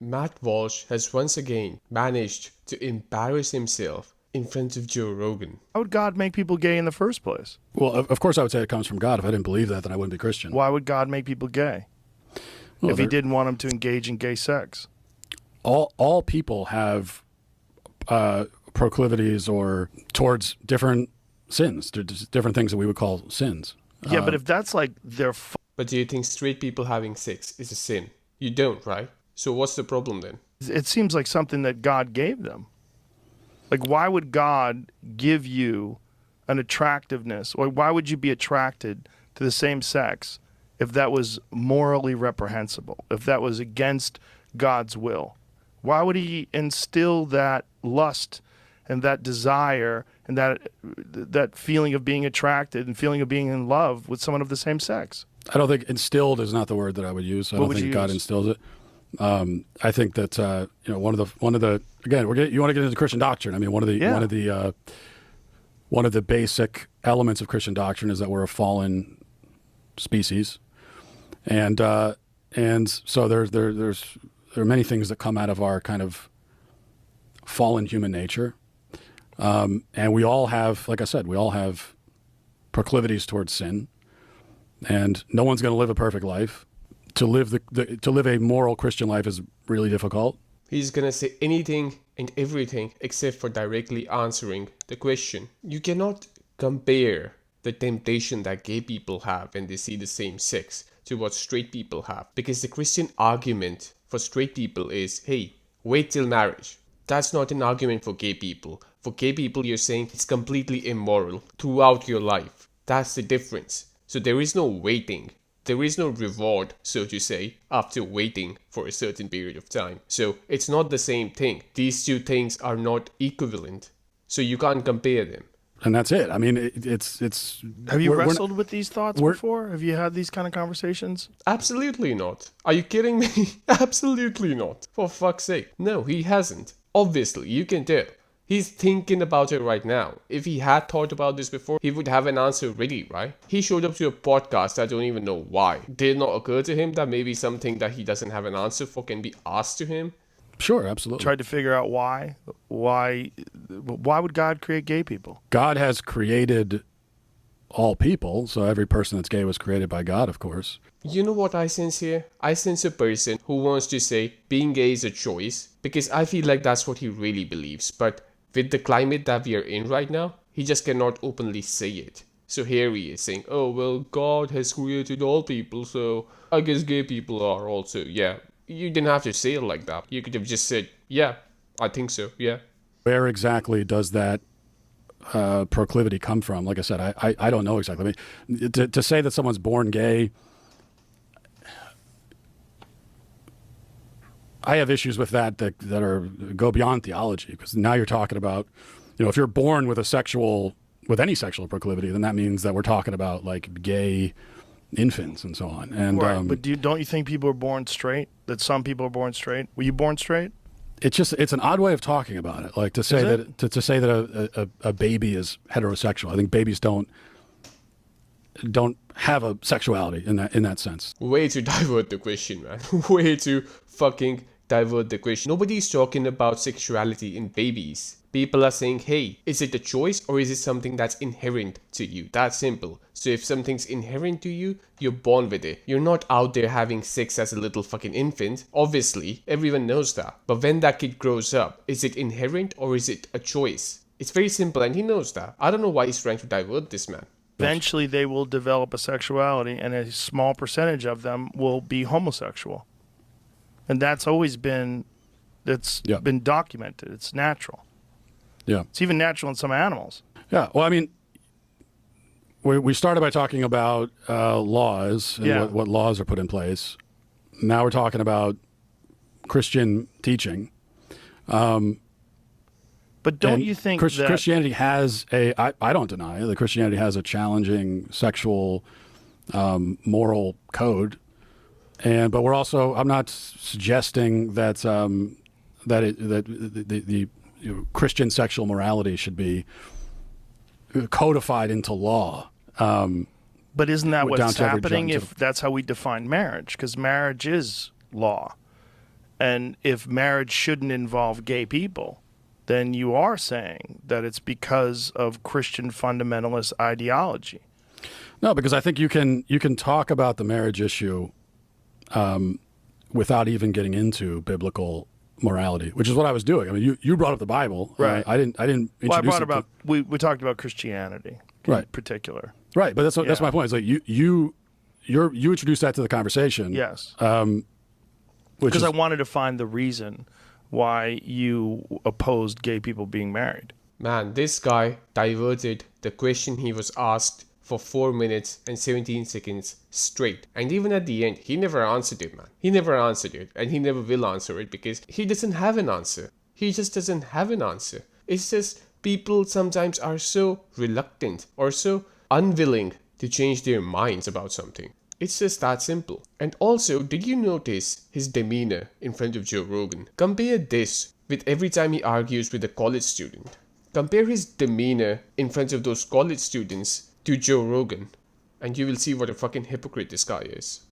Matt Walsh has once again managed to embarrass himself in front of Joe Rogan. How would God make people gay in the first place? Well, of course I would say it comes from God. If I didn't believe that, then I wouldn't be Christian. Why would God make people gay if he didn't want them to engage in gay sex? All people have proclivities or towards different sins, different things that we would call sins. Yeah, but if that's like their But do you think straight people having sex is a sin? You don't, right? So what's the problem then? it seems like something that God gave them. Like, why would God give you an attractiveness, or why would you be attracted to the same sex if that was morally reprehensible, if that was against God's will? Why would he instill that lust and that desire and that feeling of being attracted and feeling of being in love with someone of the same sex? I don't think instilled is not the word that I would use. I don't think God instills it. I think that one of the again you want to get into Christian doctrine. I mean, one of the basic elements of Christian doctrine is that we're a fallen species, and so there are many things that come out of our kind of fallen human nature, and we all have, like I said, we all have proclivities towards sin, and no one's going to live a perfect life. To live a moral Christian life is really difficult. He's gonna say anything and everything except for directly answering the question. You cannot compare the temptation that gay people have when they see the same sex to what straight people have, because the Christian argument for straight people is, hey, wait till marriage. That's not an argument for gay people. For gay people, you're saying it's completely immoral throughout your life. That's the difference. So there is no waiting. There is no reward, so to say, after waiting for a certain period of time. So it's not the same thing. These two things are not equivalent. So you can't compare them. And that's it. I mean, it's. Have you wrestled with these thoughts before? Have you had these kind of conversations? Absolutely not. Are you kidding me? Absolutely not. For fuck's sake. No, he hasn't. Obviously, you can tell. He's thinking about it right now. If he had thought about this before, he would have an answer ready, right? He showed up to a podcast, I don't even know why. Did it not occur to him that maybe something that he doesn't have an answer for can be asked to him? Sure, absolutely. Tried to figure out why would God create gay people? God has created all people, so every person that's gay was created by God, of course. You know what I sense here? I sense a person who wants to say being gay is a choice, because I feel like that's what he really believes, but with the climate that we are in right now, he just cannot openly say it. So here he is saying, oh, well, God has created all people, so I guess gay people are also, yeah. You didn't have to say it like that. You could have just said, yeah, I think so, yeah. Where exactly does that proclivity come from? Like I said, I don't know exactly. I mean, to say that someone's born gay, I have issues with that go beyond theology, because now you're talking about, if you're born with any sexual proclivity, then that means that we're talking about like gay infants and so on. And right, but don't you think people are born straight? That some people are born straight? Were you born straight? It's an odd way of talking about it. Like to say that a baby is heterosexual. I think babies don't have a sexuality in that sense. Way to divert the question, man. Way to fucking divert the question. Nobody's talking about sexuality in babies. People are saying, hey, is it a choice or is it something that's inherent to you? That's simple. So if something's inherent to you, you're born with it. You're not out there having sex as a little fucking infant. Obviously, everyone knows that. But when that kid grows up, is it inherent or is it a choice? It's very simple and he knows that. I don't know why he's trying to divert this man. Eventually they will develop a sexuality and a small percentage of them will be homosexual. And that's always been, been documented. It's natural. Yeah. It's even natural in some animals. Yeah. Well, I mean, we started by talking about laws and what laws are put in place. Now we're talking about Christian teaching. But don't you think that Christianity has I don't deny that Christianity has a challenging sexual moral code. But we're also, I'm not suggesting that the Christian sexual morality should be codified into law. But isn't that what's happening if that's how we define marriage? Because marriage is law. And if marriage shouldn't involve gay people, then you are saying that it's because of Christian fundamentalist ideology. No, because I think you can talk about the marriage issue without even getting into biblical morality, which is what I was doing. I mean, you brought up the Bible, Right? I didn't introduce Well, I brought it about we talked about Christianity, in particular. right, but that's my point. It's like you introduced that to the conversation. Yes, which because is, I wanted to find the reason why you opposed gay people being married. Man, this guy diverted the question he was asked for 4 minutes and 17 seconds straight. And even at the end, he never answered it, man. He never answered it, and he never will answer it because he doesn't have an answer. He just doesn't have an answer. It's just people sometimes are so reluctant or so unwilling to change their minds about something. It's just that simple. And also, did you notice his demeanor in front of Joe Rogan? Compare this with every time he argues with a college student. Compare his demeanor in front of those college students to Joe Rogan, and you will see what a fucking hypocrite this guy is.